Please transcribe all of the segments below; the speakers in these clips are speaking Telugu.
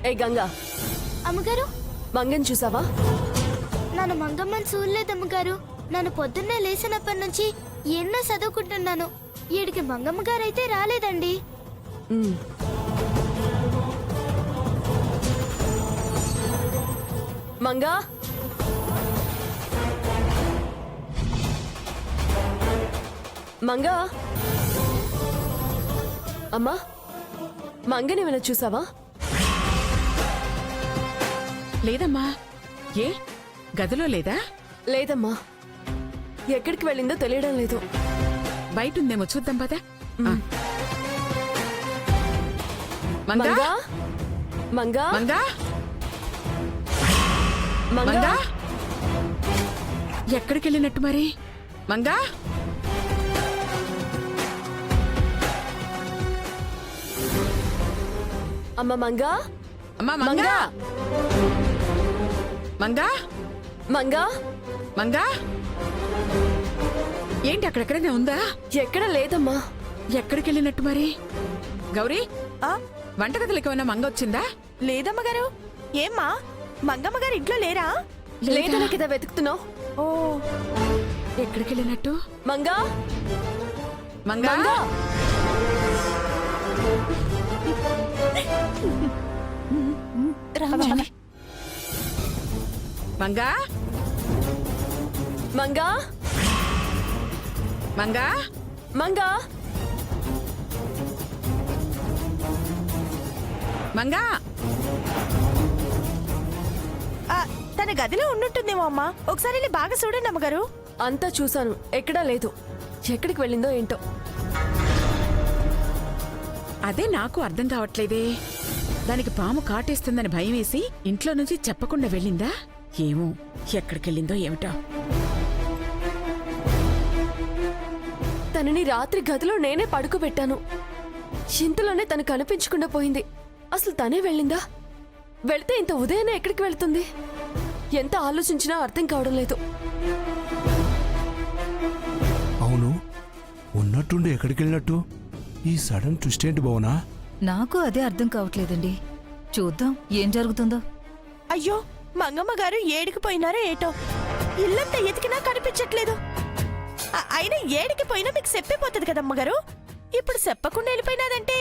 ఏ గంగా, అమ్మగారు మంగని చూసావా? నన్ను మంగమ్మని చూడలేదమ్మగారు. నన్ను పొద్దున్నే లేచినప్పటి నుంచి ఎన్నో చదువుకుంటున్నాను. ఈడికి మంగమ్మ గారైతే రాలేదండి. మంగా, మంగా, అమ్మా మంగని ఏమైనా చూసావా? లేదమ్మా. ఏ గదిలో లేదా? లేదమ్మా, ఎక్కడికి వెళ్ళిందో తెలియడం లేదు. బయట ఉందేమో చూద్దాం పద. మంగా మంగా, మంగా, మంగా మంగా, మంగా ఎక్కడికి వెళ్ళినట్టు మరి? మంగా అమ్మ మంగా, అమ్మా మంగా మంగా మంగా, మంగా ఏంటి అక్కడెక్కడైనా ఉందా? ఎక్కడ లేదమ్మా. ఎక్కడికి వెళ్ళినట్టు మరి? గౌరీ, వంటగదిలోకి ఏమైనా మంగ వచ్చిందా? లేదమ్మగారు. ఏమ్మా, మంగమ్మ గారు ఇంట్లో లేరా? లేదనే కదా వెతుకుతున్నావు. ఓ, ఎక్కడికి వెళ్ళినట్టు? మంగా, మంగా మంగా, రావాలి. మంగా మంగా, మంగా మంగా, మంగా తన గదిలో ఉన్నట్టుందేమో అమ్మా. ఒకసారి వెళ్ళి బాగా చూడండి అమ్మగారు. అంతా చూశాను, ఎక్కడా లేదు. ఎక్కడికి వెళ్ళిందో ఏంటో. అదే నాకు అర్థం కావట్లేదే. దానికి పాము కాటేస్తుందని భయం వేసి ఇంట్లో నుంచి చెప్పకుండా వెళ్ళిందా? ఏమో ఎక్కడికెళ్ళిందో ఏమిటో. తనని రాత్రి గదిలో నేనే పడుకోబెట్టాను. ఇంతలోనే తను కనిపించకుండా పోయింది. అసలు తనే వెళ్ళిందా? వెళితే ఇంత ఉదయాన్నే ఎక్కడికి వెళ్తుంది? ఎంత ఆలోచించినా అర్థం కావడం లేదు. అవును, ఉన్నట్టుండి ఎక్కడికి వెళ్ళినట్టు? ఈ సడన్ ట్విస్ట్ ఏంటి బావునా? నాకు అదే అర్థం కావట్లేదండి. చూద్దాం ఏం జరుగుతుందో. అయ్యో, మంగమ్మ గారు ఏడికి పోయినారో ఏటో. ఇల్లంతా ఎతికినా కనిపించట్లేదు. అయినా ఏడికి పోయినా మీకు చెప్పిపోతుంది కదమ్మగారు. ఇప్పుడు చెప్పకుండా వెళ్ళిపోయినాదంటే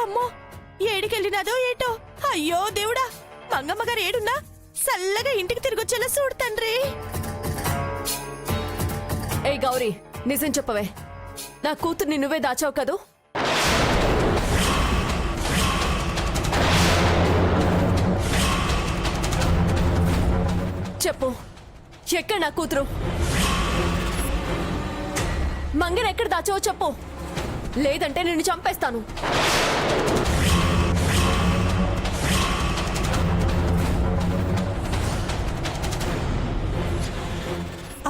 అమ్మో, ఏడికెళ్ళినాదో ఏటో. అయ్యో దేవుడా, మంగమ్మ గారు ఏడున్నా చల్లగా ఇంటికి తిరిగొచ్చేలా చూడు తండ్రి. ఏ గౌరీ, నిజం చెప్పవే, నా కూతుర్ని నువ్వే దాచావు కదూ? చెప్పు, ఎక్కడ నా కూతురు? మంగని ఎక్కడ దాచావో చెప్పు, లేదంటే నిన్ను చంపేస్తాను.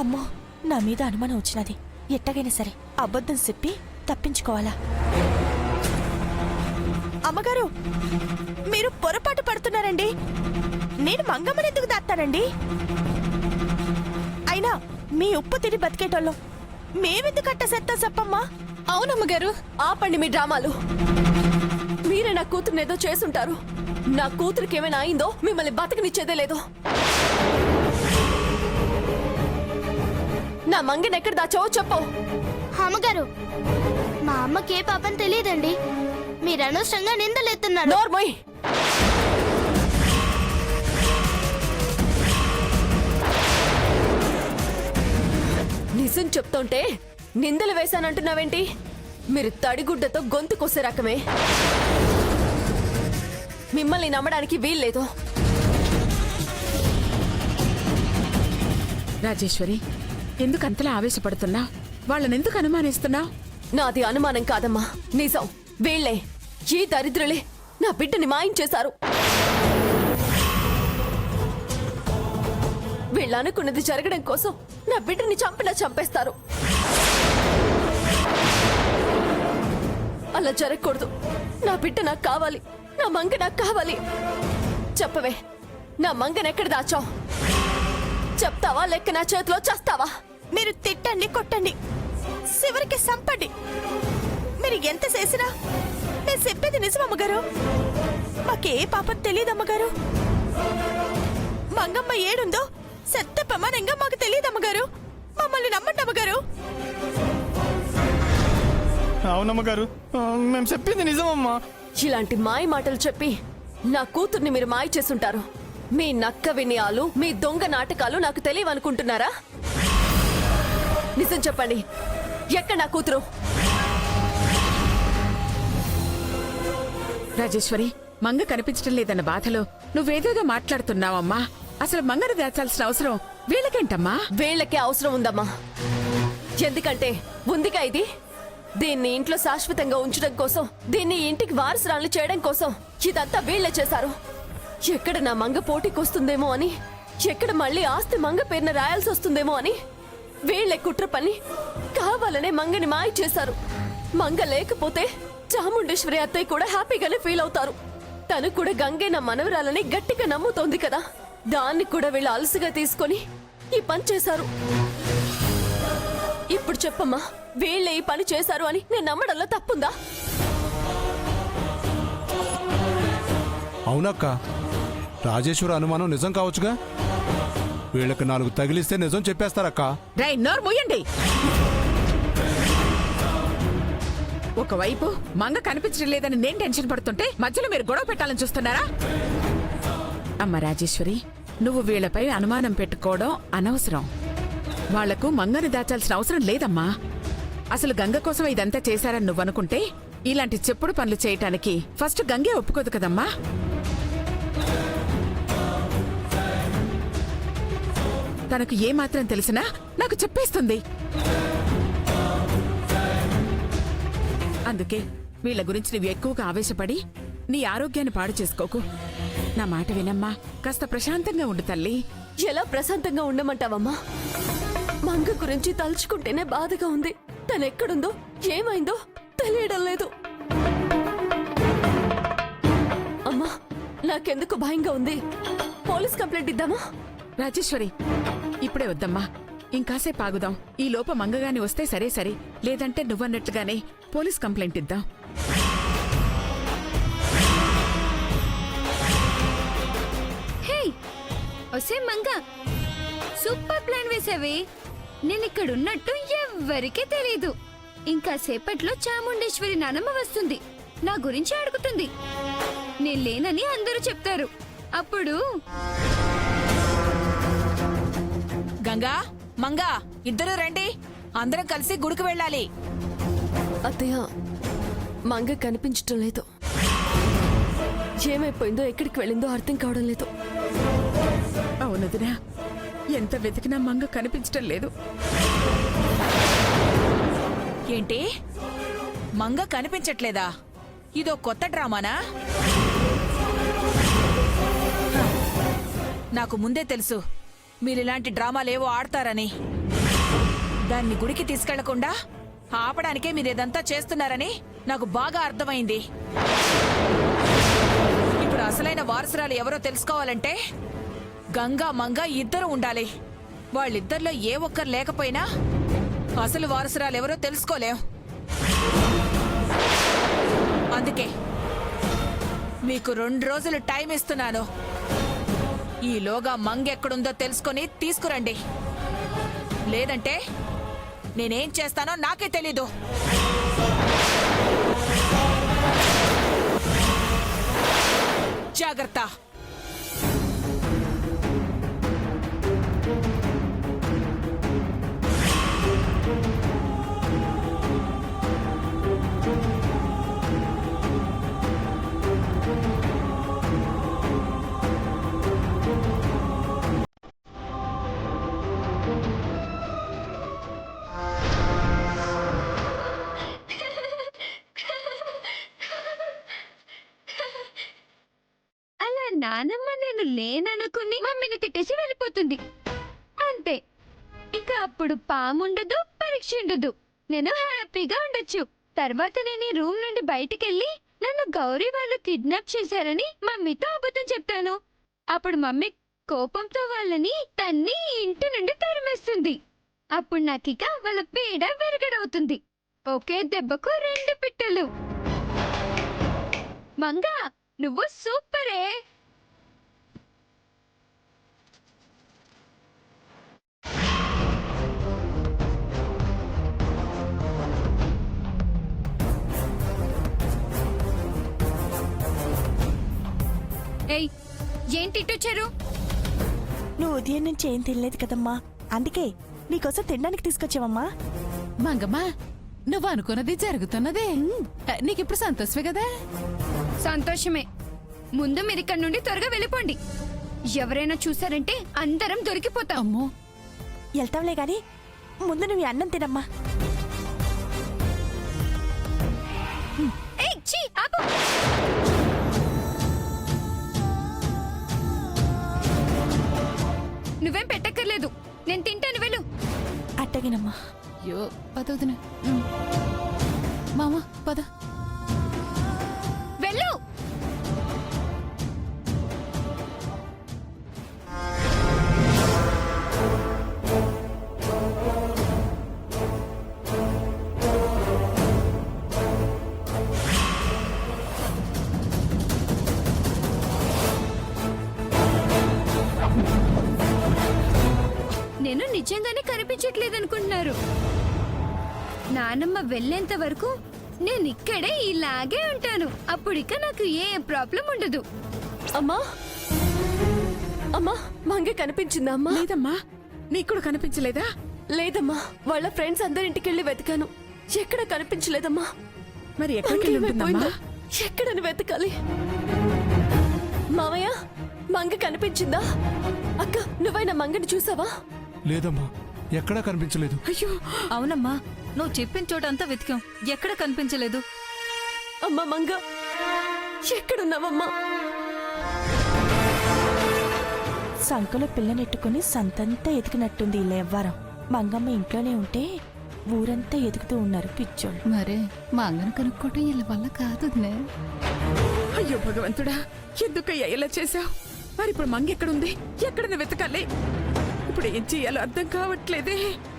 అమ్మో, నా మీద అనుమానం వచ్చినది. ఎట్టగైనా సరే అబద్ధం చెప్పి తప్పించుకోవాలా. అమ్మగారు, మీరు పొరపాటు పడుతున్నారండి. నేను మంగమ్మని ఎందుకు దాస్తానండి? అయినా మీ ఉప్పు తిని బతికేటోళ్ళం మేమెందుకు అట్ట సెత్తా చెప్పమ్మా? అవునమ్మగారు, ఆపండి మీ డ్రామాలు. మీరే నా కూతురుని ఏదో చేసుంటారు. నా కూతురికి ఏమైనా అయిందో మిమ్మల్ని బతకనిచ్చేదే లేదు. నా మంగని ఎక్కడ దాచావో చెప్పు. అమ్మగారు, మా అమ్మకే పాపం తెలియదండి. మీరు అనవసరంగా నిందలెత్తున్నారు. నోర్మోయ్, నిజం చెప్తుంటే నిందలు వేశానంటున్నావేంటి? మీరు తడిగుడ్డతో గొంతు కోసే రకమే. మిమ్మల్ని నమ్మడానికి వీల్లేదు. రాజేశ్వరి, ఎందుకు అంతలా ఆవేశపడుతున్నా? వాళ్ళనెందుకు అనుమానిస్తున్నావు? నాది అనుమానం కాదమ్మా, నిజం. వీళ్లే, ఈ దరిద్రులే నా బిడ్డని మాయించేశారు. వీళ్ళు అనుకున్నది జరగడం కోసం నా బిడ్డని చంపినా చంపేస్తారు. అలా జరగకూడదు. నా బిడ్డ నాకు కావాలి, నా మంగ నాకు కావాలి. చెప్పవే, నా మంగనెక్కడ దాచావు? చెప్తావా లేక నా చేతిలో చేస్తావా? మీరు తిట్టండి, కొట్టండి, చివరికి సంపండి. మీరు ఎంత చేసినా నేను చెప్పేది నిజం అమ్మగారు. మాకే పాపం తెలియదమ్మగారు. మంగమ్మ ఏడుందో సత్య ప్రమాణంగా మాకు తెలియదమ్మగారు. మమ్మల్ని నమ్మండి అమ్మగారు. అవునమ్మగారు, మేము చెప్పింది నిజమమ్మా. ఇలాంటి మాయ మాటలు చెప్పి నా కూతుర్ని మీరు మాయ చేసుంటారు. మీ నక్క వినయాలు, మీ దొంగ నాటకాలు నాకు తెలియవనుకుంటున్నారా? నిజం చెప్పండి, ఎక్కడ నా కూతురు? రాజేశ్వరి, మంగ కనిపించడం లేదన్న బాధలో నువ్వేదేదో మాట్లాడుతున్నావమ్మా. అసలు మంగను దాచాల్సిన అవసరం వీళ్ళకేంటమ్మా? వీళ్ళకే అవసరం ఉందమ్మా. ఎందుకంటే ఉందిగా ఇది. దీన్ని ఇంట్లో శాశ్వతంగా ఉంచడం కోసం, దీన్ని ఇంటికి వారసురాలు చేయడం కోసం ఇదంతా వీళ్లే చేశారు. ఎక్కడ నా మంగ పోటీకొస్తుందేమో అని, ఎక్కడ మళ్ళీ ఆస్తి మంగ పేరున రాయాల్సి వస్తుందేమో అని వీళ్లే కుట్ర పని కావాలనే మంగని మాయ చేశారు. మంగ లేకపోతే చాముండేశ్వరి అత్తయ్య కూడా హ్యాపీగానే ఫీల్ అవుతారు. తను కూడా గంగే నా మనవరాలని గట్టిగా నమ్ముతోంది కదా, దాన్ని కూడా వీళ్ళు అలసిగా తీసుకొని ఈ పని చేశారు. ఇప్పుడు చెప్పమ్మా, వీళ్ళే ఈ పని చేశారు అని నేను నమ్మడంలో తప్పుందా? అవునక్క, రాజేశ్వరి అనుమానం నిజం కావచ్చుగా. వీళ్ళకి 4 తగిలిస్తే నిజం చెప్పేస్తారక్క. రై, నోరు మూయండి. ఒకవైపు మంగ కనిపించడం లేదని నేను టెన్షన్ పడుతుంటే మధ్యలో మీరు గొడవ పెట్టాలని చూస్తున్నారా? అమ్మ రాజేశ్వరి, నువ్వు వీళ్లపై అనుమానం పెట్టుకోవడం అనవసరం. వాళ్లకు మంగని దాచాల్సిన అవసరం లేదమ్మా. అసలు గంగ కోసం ఇదంతా చేశారని నువ్వనుకుంటే ఇలాంటి చెప్పుడు పనులు చేయటానికి ఫస్ట్ గంగే ఒప్పుకోదు కదమ్మా. తనకు ఏమాత్రం తెలిసినా నాకు చెప్పేస్తుంది. అందుకే వీళ్ల గురించి నువ్వు ఎక్కువగా ఆవేశపడి నీ ఆరోగ్యాన్ని పాడు చేసుకోకు. నా మాట వినమ్మా, కాస్త ప్రశాంతంగా ఉండు తల్లి. ఎలా ప్రశాంతంగా ఉండమంటావమ్మా? మంగ గురించి తలుచుకుంటేనే బాధగా ఉంది. తనెక్కడుందో, ఏమైందో తెలియడం లేదు. అమ్మా, నాకెందుకు భయంగా ఉంది. Police complaint ఇద్దామా? రాజేశ్వరి, ఇప్పుడే వద్దమ్మా, ఇంకాసేపు ఆగుదాం. ఈ లోప మంగగాని వస్తే సరే సరే, లేదంటే నువ్వన్నట్టుగానే పోలీస్ కంప్లైంట్ ఇద్దాం. హే ఒసే మంగ, సూపర్ ప్లాన్ వేసావే. నేనిక్కడున్నట్టు ఎవ్వరికీ తెలీదు. ఇంకా సేపట్లో చాముండేశ్వరి నానమ్మ వస్తుంది, నా గురించి అడుగుతుంది. నేను లేనని అందరూ చెప్తారు. అప్పుడు గంగా, మంగా, ఇద్దరు రండి, అందరం కలిసి గుడికి వెళ్ళాలి. అత్తయ్య, మంగ కనిపించటం లేదు. ఏమైపోయిందో, ఎక్కడికి వెళ్ళిందో అర్థం కావడం లేదు. అవునదినా, ఎంత వెతికినా మంగ కనిపించటం లేదు. ఏంటి, మంగ కనిపించట్లేదా? ఇదో కొత్త డ్రామానా? నాకు ముందే తెలుసు మీరిలాంటి డ్రామాలేవో ఆడతారని. దాన్ని గుడికి తీసుకెళ్లకుండా ఆపడానికే మీరేదంతా చేస్తున్నారని నాకు బాగా అర్థమైంది. ఇప్పుడు అసలైన వారసురాలు ఎవరో తెలుసుకోవాలంటే గంగా, మంగ ఇద్దరు ఉండాలి. వాళ్ళిద్దరిలో ఏ ఒక్కరు లేకపోయినా అసలు వారసురాలు ఎవరో తెలుసుకోలేం. అందుకే మీకు 2 రోజులు టైం ఇస్తున్నాను. ఈలోగా మంగ ఎక్కడుందో తెలుసుకొని తీసుకురండి. లేదంటే నేనేం చేస్తానో నాకే తెలీదు. జాగ్రత్త. అలా నానమ్మ నేను లేననుకుని మమ్మీని తిట్టేసి వెళ్ళిపోతుంది. అంతే. ఇంకా అప్పుడు పాముండదు, పరీక్ష ఉండదు. నేను హ్యాపీగా ఉండొచ్చు. తర్వాత నేను ఈ రూమ్ నుండి బయటికెళ్ళి నన్ను గౌరీ వాళ్ళు కిడ్నాప్ చేశారని మమ్మీతో అబద్ధం చెప్తాను. అప్పుడు మమ్మీ కోపంతో వాళ్ళని తన్ని ఇంటి నుండి తరిమేస్తుంది. అప్పుడు నాకిక వాళ్ళ పీడ విరగడవుతుంది. ఒకే దెబ్బకు 2 పిట్టలు. మంగా, నువ్వు సూపరే. ఏయ్, ఏంటి ఇటొచ్చారు? నువ్వు ఉదయం నుంచి ఏం తినలేదు కదమ్మా, అందుకే నీకోసం తినడానికి తీసుకొచ్చావమ్మా. మంగమ్మ, నువ్వు అనుకున్నది జరుగుతున్నదే. నీకిప్పుడు సంతోషమే కదా? సంతోషమే. ముందు మీరు ఇక్కడ నుండి త్వరగా వెళ్ళిపోండి. ఎవరైనా చూసారంటే అందరం దొరికిపోతాం. అమ్మో, వెళ్తాంలే గాని ముందు నువ్వు ఈ అన్నం తినమ్మా. ఏయ్, ఛీ, ఆపు. నువ్వేం పెట్టక్కర్లేదు, నేను తింటాను, వెళ్ళు. అట్టగినమ్మా. అయ్యో, పద వదిన. మామ పద. వెళ్ళు. నేను నిజంగానే కనిపించట్లేదనుకుంటున్నారు. నానమ్మ వెళ్ళేంత వరకు నేను ఇక్కడే ఇలాగే ఉంటాను. అప్పుడిక నాకు ఏ ప్రాబ్లం ఉండదు. అమ్మా అమ్మా, మంగ కనిపించిందా అమ్మా? లేదమ్మా, నీకు కూడా కనిపించలేదా? లేదమ్మా, వాళ్ళ ఫ్రెండ్స్ అందరింటికెళ్ళి వెతికాను, ఎక్కడ కనిపించలేదమ్మా. మరి ఎక్కడికి వెళ్ళి ఉంటుందమ్మా? ఎక్కడని వెతకాలి? మామయ్య, మంగ కనిపించిందా? అక్క, నువ్వైనా మంగని చూసావా? లేదమ్మా, ఎక్కడా కనిపించలేదు. అయ్యో, అవునమ్మా, నువ్వు చెప్పిన చోట అంతా వెతికాం, ఎక్కడ కనిపించలేదు. అమ్మ మంగ, ఎక్కడున్నావమ్మా? సంకలో పిల్లనెట్టుకుని సంతంతా ఎతికినట్టుంది ఇలా ఎవ్వరం. మంగమ్మ ఇంట్లోనే ఉంటే ఊరంతా ఎదుగుతూ ఉన్నారు పిచ్చోళ్ళు. మరే మంగను కనుక్కోవటం వీళ్ళ వల్ల కాదు వదినే. అయ్యో భగవంతుడా, ఎందుకయ్యా ఇలా చేశావు? మరి ఇప్పుడు మంగ ఎక్కడుంది? ఎక్కడని వెతకాలి? ఇప్పుడు ఏం చెయ్యాలో అర్థం కావట్లేదే.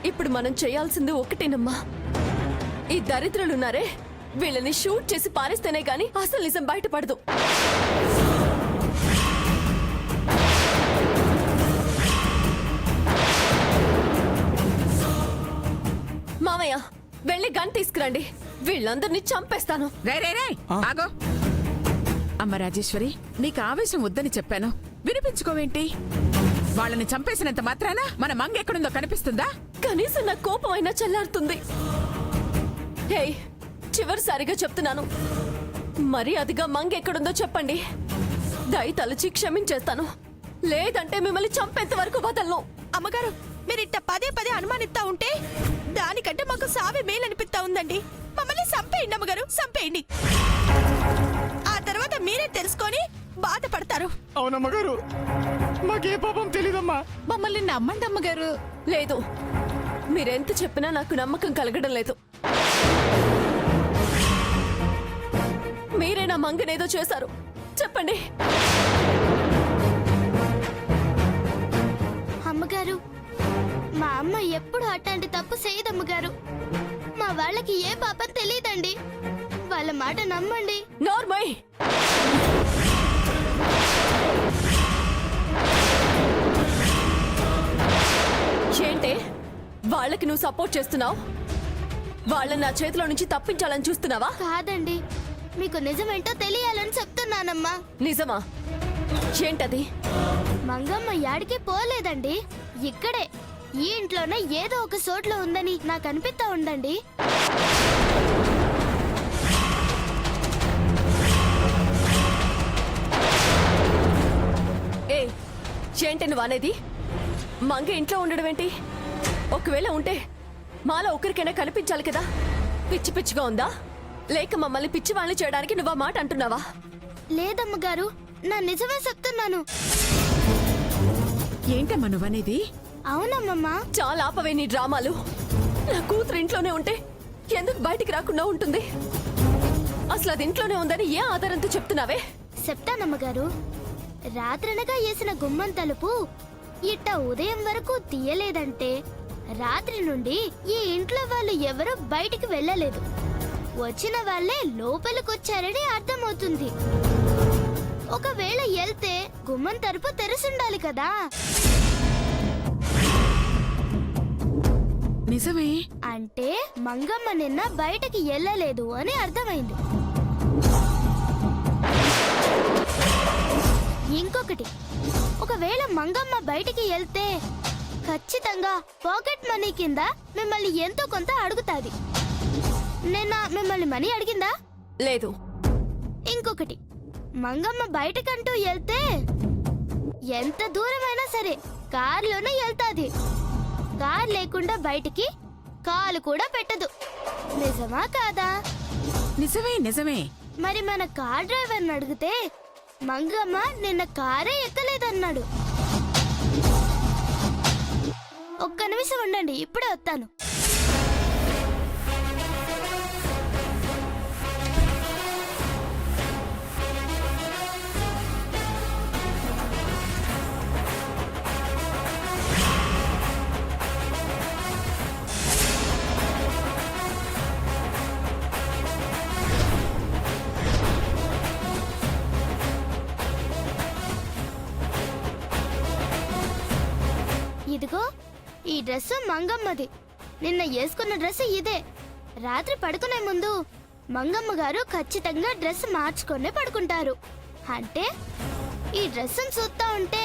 ఇప్పుడు మనం చేయాల్సింది ఒకటేనమ్మా. ఈ దరిద్రులున్నారే, వీళ్ళని షూట్ చేసి పారేస్తేనే గాని అసలు నిజం బయటపడదు. మామయ్య, వెళ్ళి గన్ తీసుకురండి, వీళ్ళందరినీ చంపేస్తాను. రే రే రే, ఆగో. అమ్మ రాజేశ్వరి, నీకు ఆవేశం వద్దని చెప్పాను, వినిపించుకోవేంటి? వాళ్ళని చంపేసినంత మాత్రాన మన మంగ ఎక్కడుందో కనిపిస్తుందా? కనీసం నా కోపం అయినా చల్లారుతుంది. హే, చివరిసారిగా చెప్తున్నాను, మరి అదిగా మంగ ఎక్కడుందో చెప్పండి. దయ తలచి క్షమించేస్తాను, లేదంటే మిమ్మల్ని చంపేంత వరకు వదలను. అమ్మగారు, మీరిట్ట పదే పదే అనుమానిస్తా ఉంటే దానికంటే మాకు సావే మేలనిపిస్తా ఉందండి. మమ్మల్ని చంపేయండి అమ్మగారు, చంపేయండి. ఆ తర్వాత మీరే తెలుసుకొని బాధపడతారు. అవునమ్మగారు, మాకే పాపం తెలీదమ్మా. మమ్మల్ని నమ్మండి అమ్మగారు. లేదు, మీరెంత చెప్పినా నాకు నమ్మకం కలగడం లేదు. మీరే నా మంగనేదో చేశారు, చెప్పండి. అమ్మగారు, మా అమ్మ ఎప్పుడు అట్లాంటి తప్పు చేయదమ్మగారు. మా వాళ్ళకి ఏ పాపం తెలియదండి, వాళ్ళ మాట నమ్మండి. నార్మల్, ఏంటే వాళ్ళకి నువ్వు సపోర్ట్ చేస్తున్నావు? వాళ్ళని నా చేతిలో నుంచి తప్పించాలని చూస్తున్నావా? కాదండి, మీకు నిజమేంటో తెలియాలని చెప్తున్నానమ్మా. నిజమా? ఏంటది? మంగమ్మ యాడికి పోలేదండి, ఇక్కడే ఈ ఇంట్లోనే ఏదో ఒక చోట్లో ఉందని నాకు అనిపిస్తా ఉందండి. ఏ, ఏంటి నువ్వు అనేది? మంగ ఇంట్లో ఉండడం ఏంటి? ఒకవేళ ఉంటే మాలో ఒకరికైనా కనిపించాలి కదా. పిచ్చి పిచ్చిగా ఉందా, లేక మమ్మల్ని పిచ్చి వాళ్ళని చేయడానికి నువ్వు ఆ మాట అంటున్నావా? లేదమ్మగారు, నా నిజమే చెప్తున్నాను. ఏంటమ్మా నువ్వనేది? అవునమ్మమ్మా. చాలా ఆపవే నీ డ్రామాలు. నా కూతురు ఇంట్లోనే ఉంటే ఎందుకు బయటికి రాకుండా ఉంటుంది? అసలు అది ఇంట్లోనే ఉందని ఏ ఆధారంతో చెప్తున్నావే? చెప్తానమ్మగారు. రాత్రనగా వేసిన గుమ్మం తలుపు ఇట్ట ఉదయం వరకు తీయలేదంటే రాత్రి నుండి ఈ ఇంట్లో వాళ్ళు ఎవరూ బయటికి వెళ్ళలేదు. వచ్చిన వాళ్ళే లోపలికొచ్చారని అర్థమవుతుంది. ఒకవేళ వెళ్తే గుమ్మం తలుపు తెరిసుండాలి కదా. నిజమే. అంటే మంగమ్మ నిన్న బయటకి వెళ్ళలేదు అని అర్థమైంది. ఇంకొకటి, ఒకవేళ మంగమ్మ బయటికి వెళ్తే ఖచ్చితంగా పాకెట్ మనీ కింద మిమ్మల్ని ఎంతో కొంత అడుగుతాది. నిన్న మిమ్మల్ని మనీ అడిగిందా? లేదు. ఇంకొకటి, మంగమ్మ బయటకంటూ వెళ్తే ఎంత దూరమైనా సరే కార్లోనే వెళ్తాది. కార్ లేకుండా బయటికి కాలు కూడా పెట్టదు. నిజమా కాదా? నిజమే నిజమే. మరి మన కార్ డ్రైవర్ని అడిగితే మంగమ్మ నిన్న కారే ఎక్కలేదన్నాడు. ఒక్క నిమిషం ఉండండి, ఇప్పుడే వస్తాను. ఇదిగో ఈ డ్రెస్సు మంగమ్మది. నిన్న వేసుకున్న డ్రెస్సు ఇదే. రాత్రి పడుకునే ముందు మంగమ్మ గారు ఖచ్చితంగా డ్రెస్ మార్చుకొనే పడుకుంటారు. అంటే ఈ డ్రెస్సును చూస్తా ఉంటే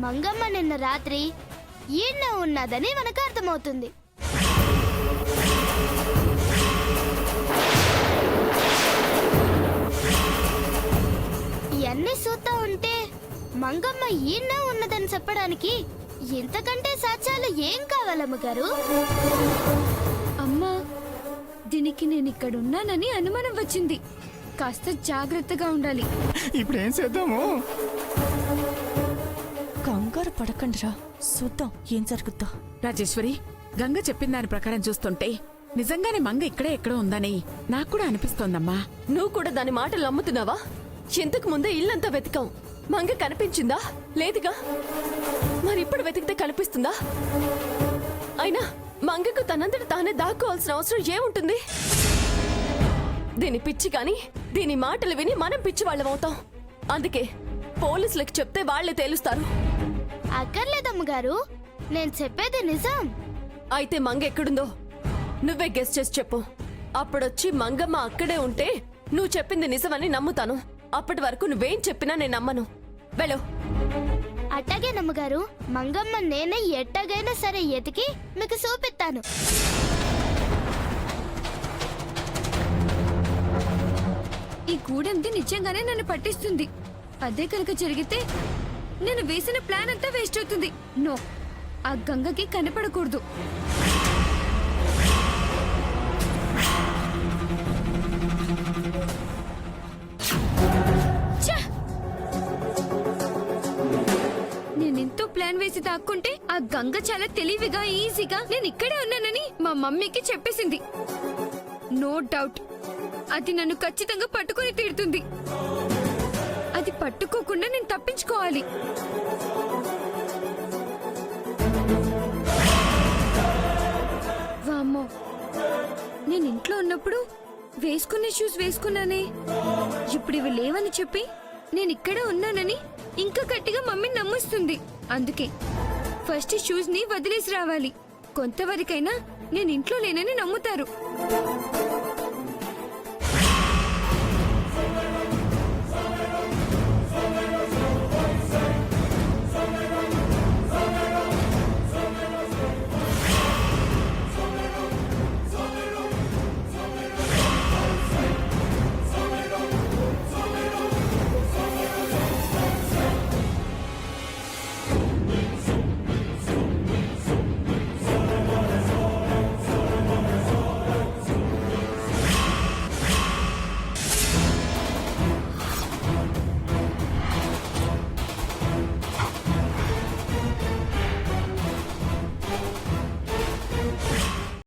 మంగమ్మ నిన్న రాత్రి ఈయన ఉన్నదని మనకు అర్థమవుతుంది. ఇవన్నీ చూస్తా ఉంటే మంగమ్మ ఈయన ఉన్నదని చెప్పడానికి ఇంతకంటే సాక్ష్యాలు ఏం కావాలమ్మ గారు? అమ్మా, దీనికి నేను ఇక్కడ ఉన్నానని అనుమానం వచ్చింది. కాస్త జాగ్రత్తగా ఉండాలి. ఇప్పుడు ఏం చేద్దాము? కంగారు పడకండిరా, చూద్దాం ఏం జరుగుద్దో. రాజేశ్వరి, గంగ చెప్పిన దాని ప్రకారం చూస్తుంటే నిజంగానే మంగ ఇక్కడే ఎక్కడో ఉందని నాకు కూడా అనిపిస్తోందమ్మా. నువ్వు కూడా దాని మాటలు నమ్ముతున్నావా? ఇంతకు ముందే ఇల్లంతా వెతికాం. మంగ కనిపించిందా? లేదుగా. మరి ఇప్పుడు వెతికితే కనిపిస్తుందా? అయినా మంగకు తనంతట తానే దాక్కోవాల్సిన అవసరం ఏముంటుంది? దీని పిచ్చి కాని దీని మాటలు విని మనం పిచ్చి వాళ్ళం అవుతాం. అందుకే పోలీసులకు చెప్తే వాళ్లే తేలుస్తారు. అక్కర్లేదమ్మగారు, నేను చెప్పేది నిజం. అయితే మంగ ఎక్కడుందో నువ్వే గెస్ చేసి చెప్పు. అప్పుడొచ్చి మంగమ్మ అక్కడే ఉంటే నువ్వు చెప్పింది నిజమని నమ్ముతాను. అప్పటి వరకు నువ్వేం చెప్పినా నేను నమ్మను. వెళ్ళు. అట్టాగేనమ్మగారు, మంగమ్మ నేనే ఎట్టాగైనా సరే ఎతికి మీకు చూపిస్తాను. ఈ గూడెంది నిజంగానే నన్ను పట్టిస్తుంది. అదే కనుక జరిగితే నేను వేసిన ప్లాన్ అంతా వేస్ట్ అవుతుంది. నో, ఆ గంగకి కనపడకూడదు. నేనెంతో ప్లాన్ వేసి దాక్కుంటే ఆ గంగ చాలా తెలివిగా ఈజీగా నేను ఇక్కడే ఉన్నానని మా మమ్మీకి చెప్పేసింది. నో డౌట్ అది నన్ను ఖచ్చితంగా పట్టుకొని తీరుతుంది. అది పట్టుకోకుండా నేను తప్పించుకోవాలి. వామ్మో, నేను ఇంట్లో ఉన్నప్పుడు వేసుకునే షూస్ వేసుకున్నానే. ఇప్పుడు ఇవి లేవని చెప్పి నేను ఇక్కడే ఉన్నానని ఇంకా గట్టిగా మమ్మీని నమ్మిస్తుంది. అందుకే ఫస్ట్ షూస్ ని వదిలేసి రావాలి. కొంతవరకైనా నేను ఇంట్లో లేనని నమ్ముతారు.